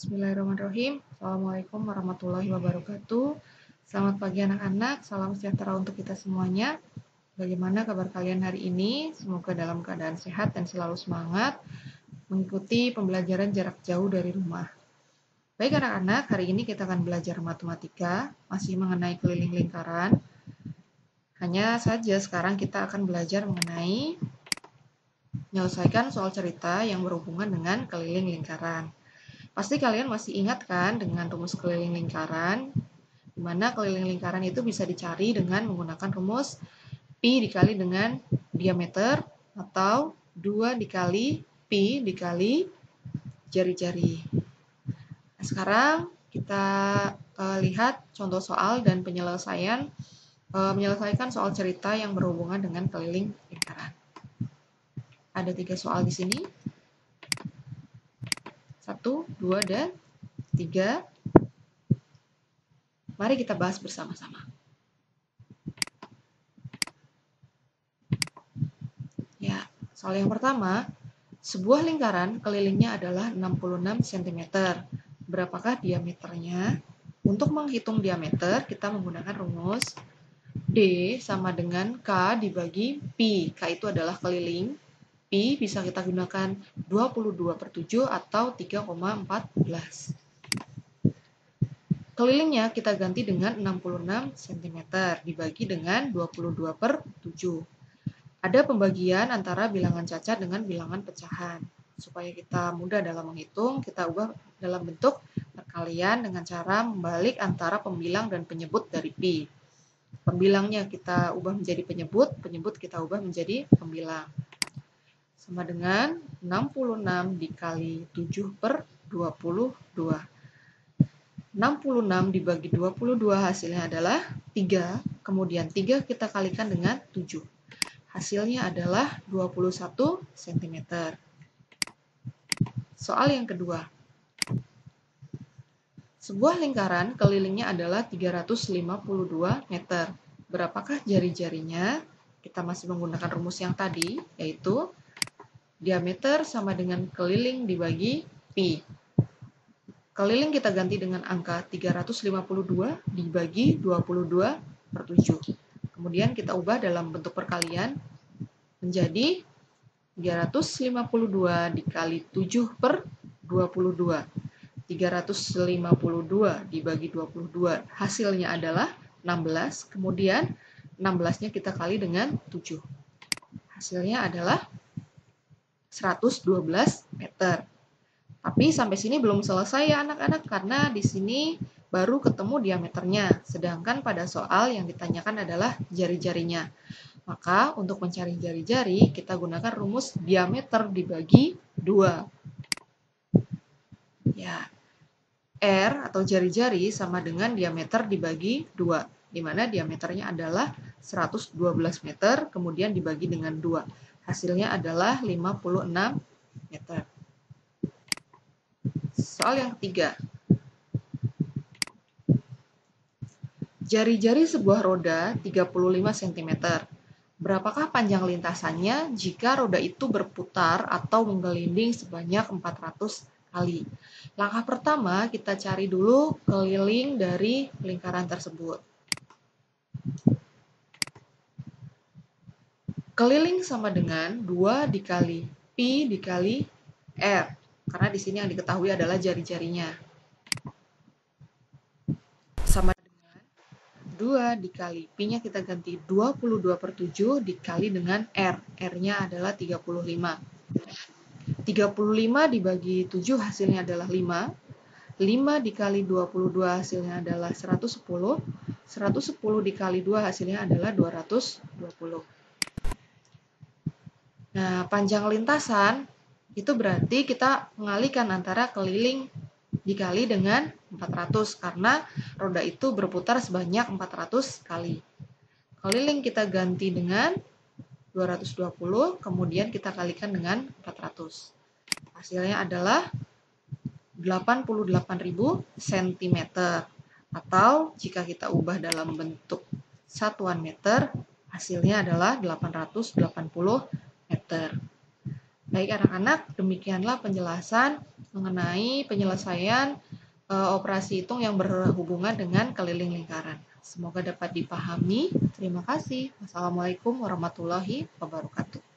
Bismillahirrahmanirrahim. Assalamualaikum warahmatullahi wabarakatuh. Selamat pagi anak-anak, salam sejahtera untuk kita semuanya. Bagaimana kabar kalian hari ini? Semoga dalam keadaan sehat dan selalu semangat mengikuti pembelajaran jarak jauh dari rumah. Baik anak-anak, hari ini kita akan belajar matematika, masih mengenai keliling lingkaran. Hanya saja sekarang kita akan belajar mengenai menyelesaikan soal cerita yang berhubungan dengan keliling lingkaran. Pasti kalian masih ingat kan dengan rumus keliling lingkaran, di mana keliling lingkaran itu bisa dicari dengan menggunakan rumus Pi dikali dengan diameter atau 2 dikali Pi dikali jari-jari. Nah, sekarang kita lihat contoh soal dan menyelesaikan soal cerita yang berhubungan dengan keliling lingkaran. Ada 3 soal di sini. 1, 2, dan 3. Mari kita bahas bersama-sama. Ya, soal yang pertama, sebuah lingkaran kelilingnya adalah 66 cm. Berapakah diameternya? Untuk menghitung diameter, kita menggunakan rumus D sama dengan K dibagi Pi. K itu adalah keliling. Pi bisa kita gunakan 22/7 atau 3,14. Kelilingnya kita ganti dengan 66 cm dibagi dengan 22/7. Ada pembagian antara bilangan cacat dengan bilangan pecahan. Supaya kita mudah dalam menghitung, kita ubah dalam bentuk perkalian dengan cara membalik antara pembilang dan penyebut dari Pi. Pembilangnya kita ubah menjadi penyebut, penyebut kita ubah menjadi pembilang. Sama dengan 66 dikali 7/22. 66 dibagi 22 hasilnya adalah 3, kemudian 3 kita kalikan dengan 7. Hasilnya adalah 21 cm. Soal yang kedua. Sebuah lingkaran kelilingnya adalah 352 meter. Berapakah jari-jarinya? Kita masih menggunakan rumus yang tadi, yaitu diameter sama dengan keliling dibagi Pi. Keliling kita ganti dengan angka 352 dibagi 22/7. Kemudian kita ubah dalam bentuk perkalian menjadi 352 dikali 7/22. 352 dibagi 22 hasilnya adalah 16, kemudian 16-nya kita kali dengan 7. Hasilnya adalah 112 meter. Tapi sampai sini belum selesai ya anak-anak, karena di sini baru ketemu diameternya, sedangkan pada soal yang ditanyakan adalah jari-jarinya. Maka untuk mencari jari-jari, kita gunakan rumus diameter dibagi 2. Ya, R atau jari-jari sama dengan diameter dibagi 2, di mana diameternya adalah 112 meter, kemudian dibagi dengan 2. Hasilnya adalah 56 meter. Soal yang ketiga. Jari-jari sebuah roda 35 cm. Berapakah panjang lintasannya jika roda itu berputar atau menggelinding sebanyak 400 kali? Langkah pertama, kita cari dulu keliling dari lingkaran tersebut. Keliling sama dengan 2 dikali Pi dikali R. Karena di sini yang diketahui adalah jari-jarinya. Sama dengan 2 dikali Pi-nya kita ganti 22/7 dikali dengan R. R-nya adalah 35. 35 dibagi 7 hasilnya adalah 5. 5 dikali 22 hasilnya adalah 110. 110 dikali 2 hasilnya adalah 220. Nah, panjang lintasan itu berarti kita mengalihkan antara keliling dikali dengan 400 karena roda itu berputar sebanyak 400 kali. Keliling kita ganti dengan 220, kemudian kita kalikan dengan 400. Hasilnya adalah 88.000 cm. Atau jika kita ubah dalam bentuk satuan meter, hasilnya adalah 880 meter. Baik anak-anak, demikianlah penjelasan mengenai penyelesaian operasi hitung yang berhubungan dengan keliling lingkaran. Semoga dapat dipahami. Terima kasih. Wassalamualaikum warahmatullahi wabarakatuh.